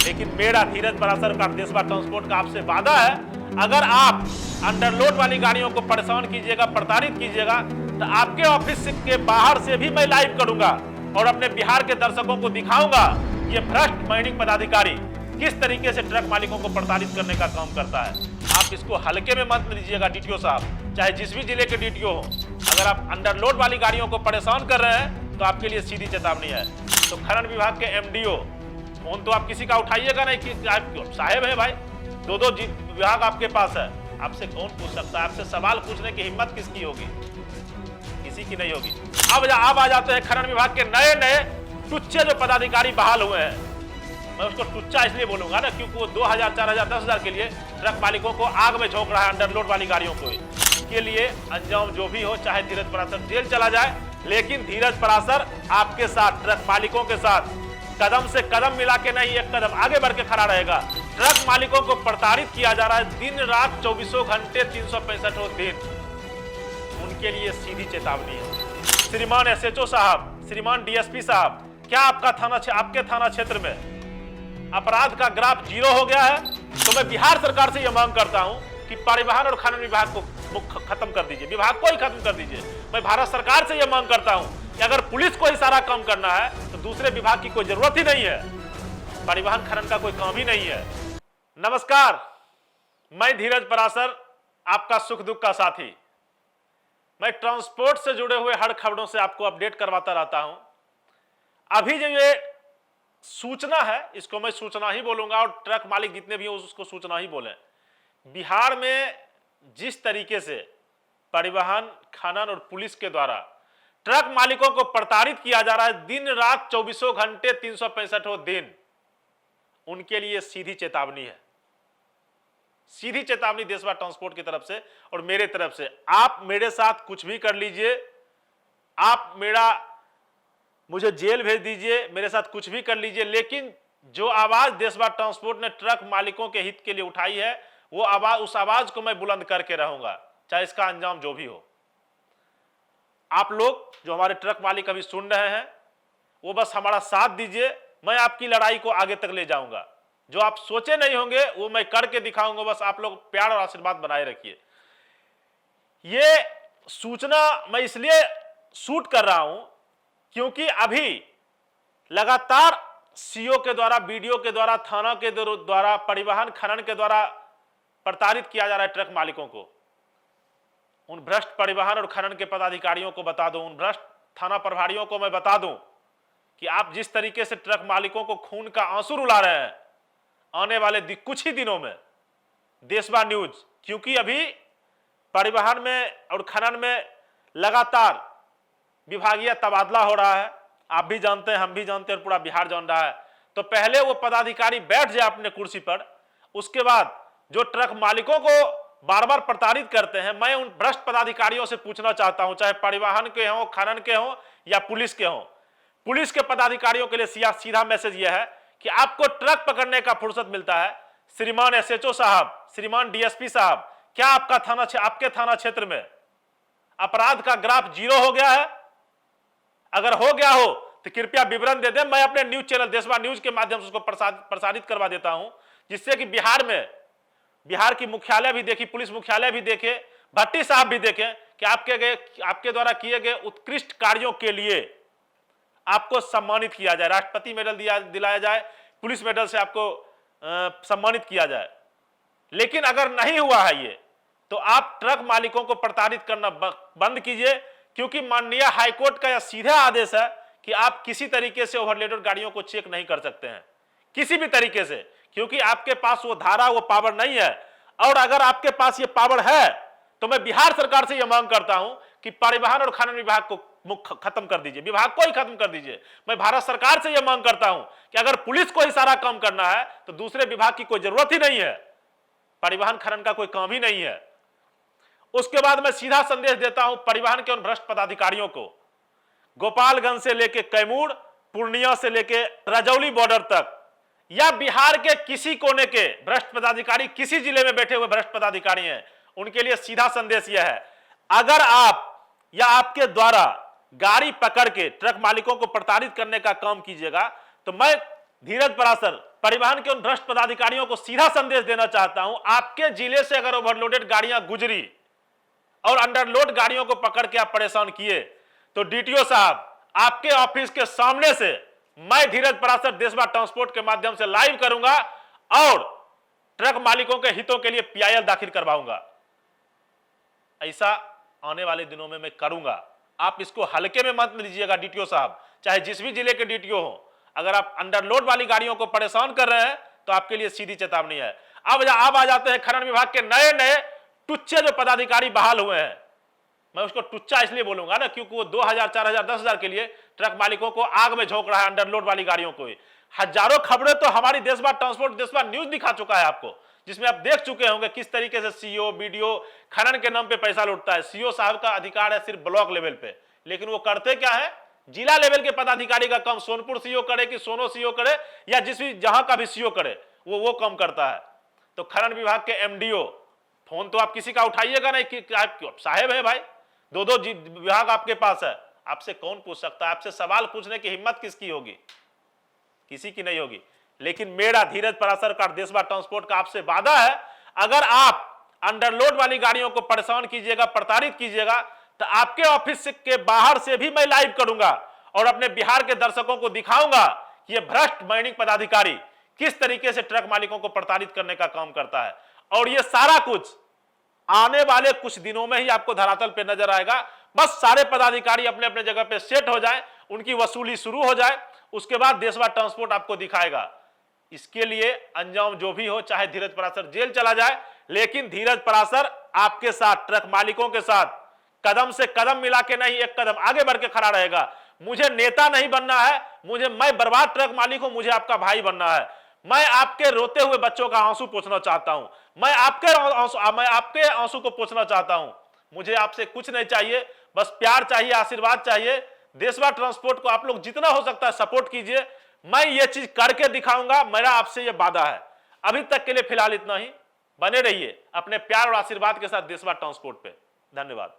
लेकिन मेरा धीरज पराशर का देशवा ट्रांसपोर्ट का आपसे वादा है, अगर आप अंडरलोड वाली गाड़ियों को परेशान कीजिएगा, प्रताड़ित कीजिएगा, तो आपके ऑफिस के बाहर से भी मैं लाइव करूंगा और अपने बिहार के दर्शकों को दिखाऊंगा ये भ्रष्ट माइनिंग पदाधिकारी किस तरीके से ट्रक मालिकों को प्रताड़ित करने का काम करता है। आप इसको हल्के में मत लीजिएगा डीटीओ साहब, चाहे जिस भी जिले के डीटीओ हो। अगर आप अंडरलोड वाली गाड़ियों को परेशान कर रहे हैं तो आपके लिए सीधी चेतावनी है। तो खनन विभाग के एमडीओ, फोन तो आप किसी का उठाइएगा नहीं कि आप साहेब है भाई, दो विभाग आपके पास है, आपसे कौन पूछ सकता है? आपसे सवाल पूछने की हिम्मत किसकी होगी? किसी की नहीं होगी। अब आ जाते हैं खनन विभाग के नए नए टुच्चे जो पदाधिकारी बहाल हुए हैं। मैं उसको टुच्चा इसलिए बोलूंगा ना क्योंकि वो 2000, 4000, 10,000 के लिए ट्रक मालिकों को आग में झोंक रहा है, अंडरलोड वाली गाड़ियों को। इसके लिए अंजाम जो भी हो, चाहे धीरज पराशर जेल चला जाए, लेकिन धीरज पराशर आपके साथ, ट्रक मालिकों के साथ कदम से कदम मिला के नहीं, एक कदम आगे बढ़ के खड़ा रहेगा। ट्रक मालिकों को प्रताड़ित किया जा रहा है दिन रात 24 घंटे 365 दिन, उनके लिए सीधी चेतावनी है। श्रीमान एसएचओ साहब, श्रीमान डीएसपी साहब, क्या आपके थाना क्षेत्र में अपराध का ग्राफ 0 हो गया है? तो मैं बिहार सरकार से यह मांग करता हूं कि परिवहन और खनन विभाग को खत्म कर दीजिए, विभाग को ही खत्म कर दीजिए। मैं भारत सरकार से यह मांग करता हूं कि अगर पुलिस को ही सारा काम करना है तो दूसरे विभाग की कोई जरूरत ही नहीं है, परिवहन खनन का कोई काम ही नहीं है। नमस्कार, मैं धीरज पराशर, आपका सुख दुख का साथी। मैं ट्रांसपोर्ट से जुड़े हुए हर खबरों से आपको अपडेट करवाता रहता हूं। अभी जो ये सूचना है, इसको मैं सूचना ही बोलूंगा और ट्रक मालिक जितने भी हो उसको सूचना ही बोलें। बिहार में जिस तरीके से परिवहन, खनन और पुलिस के द्वारा ट्रक मालिकों को प्रताड़ित किया जा रहा है दिन रात 24 घंटे 365 दिन, उनके लिए सीधी चेतावनी है। सीधी चेतावनी देशवा ट्रांसपोर्ट की तरफ से और मेरे तरफ से। आप मेरे साथ कुछ भी कर लीजिए, आप मुझे जेल भेज दीजिए, मेरे साथ कुछ भी कर लीजिए, लेकिन जो आवाज देशवा ट्रांसपोर्ट ने ट्रक मालिकों के हित के लिए उठाई है, वो आवाज, उस आवाज को मैं बुलंद करके रहूंगा, चाहे इसका अंजाम जो भी हो। आप लोग जो हमारे ट्रक मालिक अभी सुन रहे हैं, वो बस हमारा साथ दीजिए, मैं आपकी लड़ाई को आगे तक ले जाऊंगा। जो आप सोचे नहीं होंगे वो मैं करके दिखाऊंगा, बस आप लोग प्यार और आशीर्वाद बनाए रखिए। ये सूचना मैं इसलिए शूट कर रहा हूं क्योंकि अभी लगातार सीओ के द्वारा, बीडीओ के द्वारा, थाना के द्वारा, परिवहन खनन के द्वारा प्रताड़ित किया जा रहा है ट्रक मालिकों को। उन भ्रष्ट परिवहन और खनन के पदाधिकारियों को बता दूं, उन भ्रष्ट थाना प्रभारियों को मैं बता दूं कि आप जिस तरीके से ट्रक मालिकों को खून का आंसू रुला रहे हैं, आने वाले कुछ ही दिनों में देशवा न्यूज, क्योंकि अभी परिवहन में और खनन में लगातार विभागीय तबादला हो रहा है। आप भी जानते हैं, हम भी जानते हैं, पूरा बिहार जान रहा है। तो पहले वो पदाधिकारी बैठ जाए अपने कुर्सी पर, उसके बाद जो ट्रक मालिकों को बार बार प्रताड़ित करते हैं, मैं उन भ्रष्ट पदाधिकारियों से पूछना चाहता हूं, चाहे परिवहन के हों, खनन के हों या पुलिस के हों। पुलिस के पदाधिकारियों के लिए सीधा मैसेज यह है कि आपको ट्रक पकड़ने का फुर्सत मिलता है, श्रीमान एसएचओ साहब, श्रीमान डीएसपी साहब, क्या आपके थाना क्षेत्र में अपराध का ग्राफ 0 हो गया है? अगर हो गया हो तो कृपया विवरण दे दें, मैं अपने न्यूज चैनल देशवा न्यूज के माध्यम से उसको प्रसारित करवा देता हूं, जिससे कि बिहार की मुख्यालय भी देखी, पुलिस मुख्यालय भी देखे, भट्टी साहब भी देखें कि आपके द्वारा किए गए उत्कृष्ट कार्यों के लिए आपको सम्मानित किया जाए, राष्ट्रपति मेडल दिलाया जाए, पुलिस मेडल से आपको सम्मानित किया जाए। लेकिन अगर नहीं हुआ है ये, तो आप ट्रक मालिकों को प्रताड़ित करना बंद कीजिए, क्योंकि माननीय हाईकोर्ट का यह सीधा आदेश है कि आप किसी तरीके से ओवरलोडेड गाड़ियों को चेक नहीं कर सकते हैं, किसी भी तरीके से, क्योंकि आपके पास वो धारा, वो पावर नहीं है। और अगर आपके पास ये पावर है तो मैं बिहार सरकार से यह मांग करता हूं कि परिवहन और खनन विभाग को खत्म कर दीजिए, विभाग को ही खत्म कर दीजिए। मैं भारत सरकार से यह मांग करता हूं कि अगर पुलिस को ही सारा काम करना है तो दूसरे विभाग की कोई जरूरत ही नहीं है, परिवहन खनन का कोई काम ही नहीं है। उसके बाद मैं सीधा संदेश देता हूं परिवहन के उन भ्रष्ट पदाधिकारियों को, गोपालगंज से लेके कैमूर, पूर्णिया से लेके रजौली बॉर्डर तक, या बिहार के किसी कोने के भ्रष्ट पदाधिकारी, किसी जिले में बैठे हुए भ्रष्ट पदाधिकारी हैं, उनके लिए सीधा संदेश यह है, अगर आप या आपके द्वारा गाड़ी पकड़ के ट्रक मालिकों को प्रताड़ित करने का काम कीजिएगा तो मैं धीरज परासर, परिवहन के उन भ्रष्ट पदाधिकारियों को सीधा संदेश देना चाहता हूं, आपके जिले से अगर ओवरलोडेड गाड़ियां गुजरी और अंडरलोड गाड़ियों को पकड़ के आप परेशान किए तो डीटीओ साहब आपके ऑफिस के सामने से मैं धीरज परासर देशवा ट्रांसपोर्ट के माध्यम से लाइव करूंगा और ट्रक मालिकों के हितों के लिए पीआईएल दाखिल करवाऊंगा। ऐसा आने वाले दिनों में मैं करूंगा। आप इसको हल्के में मत लीजिएगा डीटीओ साहब, चाहे जिस भी जिले के डीटीओ हो। अगर आप अंडरलोड वाली गाड़ियों को परेशान कर रहे हैं तो आपके लिए सीधी चेतावनी है। अब आ जाते हैं खनन विभाग के नए नए टुच्चे जो पदाधिकारी बहाल हुए हैं। मैं उसको टुच्चा इसलिए बोलूंगा ना क्योंकि वो 2000, 4000, 10,000 के लिए ट्रक मालिकों को आग में झोंक रहा है, अंडरलोड वाली गाड़ियों को। हजारों खबरें तो हमारी देशवा ट्रांसपोर्ट, देशवा न्यूज दिखा चुका है आपको, जिसमें आप देख चुके होंगे किस तरीके से सीओ, बीडीओ खनन के नाम पे पैसा लूटता है। सीओ साहब का अधिकार है सिर्फ ब्लॉक लेवल पे, लेकिन वो करते क्या है, जिला लेवल के पदाधिकारी का काम सोनपुर सीओ करे कि सोनो सीओ करे या जिस भी जहां का भी सीओ करे, वो काम करता है। तो खनन विभाग के एमडीओ, फोन तो आप किसी का उठाइएगा नहीं कि साहेब है भाई, दो विभाग आपके पास है, आपसे कौन पूछ सकता है? आपसे सवाल पूछने की हिम्मत किसकी होगी? किसी की नहीं होगी। लेकिन मेरा धीरज परासर का देशवा ट्रांसपोर्ट का आपसे वादा है, अगर आप अंडरलोड वाली गाड़ियों को परेशान कीजिएगा, प्रताड़ित कीजिएगा, तो आपके ऑफिस के बाहर से भी मैं लाइव करूंगा और अपने बिहार के दर्शकों को दिखाऊंगा कि ये भ्रष्ट माइनिंग पदाधिकारी किस तरीके से ट्रक मालिकों को प्रताड़ित करने का काम करता है। और ये सारा कुछ आने वाले कुछ दिनों में ही आपको धरातल पे नजर आएगा। बस सारे पदाधिकारी अपने अपने जगह पे सेट हो जाए, उनकी वसूली शुरू हो जाए, उसके बाद देशवा ट्रांसपोर्ट आपको दिखाएगा। इसके लिए अंजाम जो भी हो, चाहे धीरज परासर जेल चला जाए, लेकिन धीरज परासर आपके साथ, ट्रक मालिकों के साथ कदम से कदम मिला के नहीं, एक कदम आगे बढ़ के खड़ा रहेगा। मुझे नेता नहीं बनना है, मैं बर्बाद ट्रक मालिक हूं, मुझे आपका भाई बनना है। मैं आपके रोते हुए बच्चों का आंसू पोंछना चाहता हूं, मैं आपके आंसू को पोंछना चाहता हूं। मुझे आपसे कुछ नहीं चाहिए, बस प्यार चाहिए, आशीर्वाद चाहिए। देशवा ट्रांसपोर्ट को आप लोग जितना हो सकता है सपोर्ट कीजिए, मैं ये चीज करके दिखाऊंगा, मेरा आपसे ये वादा है। अभी तक के लिए फिलहाल इतना ही। बने रहिए अपने प्यार और आशीर्वाद के साथ देशवा ट्रांसपोर्ट पे। धन्यवाद।